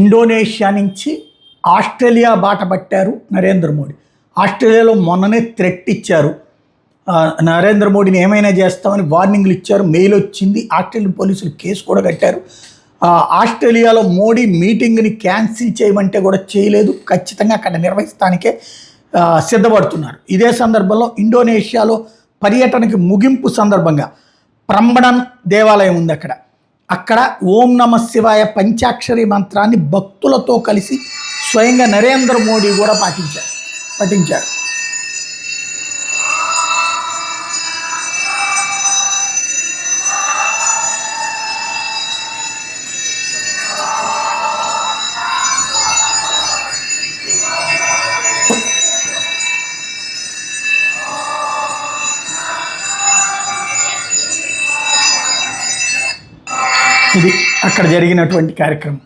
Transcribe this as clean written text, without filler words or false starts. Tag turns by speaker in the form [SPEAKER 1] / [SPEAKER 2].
[SPEAKER 1] Indonesia నుంచి Australia బాట పట్టారు నరేంద్ర మోడీ. ఆస్ట్రేలియాలో మొన్ననే థ్రెట్ ఇచ్చారు, నరేంద్ర మోడీని ఏమైనా చేస్తామని వార్నింగ్లు ఇచ్చారు. మెయిల్ వచ్చింది, ఆస్ట్రేలియన్ పోలీసులు కేసు కూడా కట్టారు. ఆస్ట్రేలియాలో మోడీ మీటింగ్ని క్యాన్సిల్ చేయమంటే కూడా చేయలేదు, ఖచ్చితంగా అక్కడ నిర్వహిస్తానికే సిద్ధపడుతున్నారు. ఇదే సందర్భంలో ఇండోనేషియాలో పర్యటనకి ముగింపు సందర్భంగా ప్రంబణన్ దేవాలయం ఉంది అక్కడ ఓం నమ శివాయ పంచాక్షరి మంత్రాన్ని భక్తులతో కలిసి స్వయంగా నరేంద్ర మోడీ కూడా పఠించారు. ఇది అక్కడ జరిగినటువంటి కార్యక్రమం.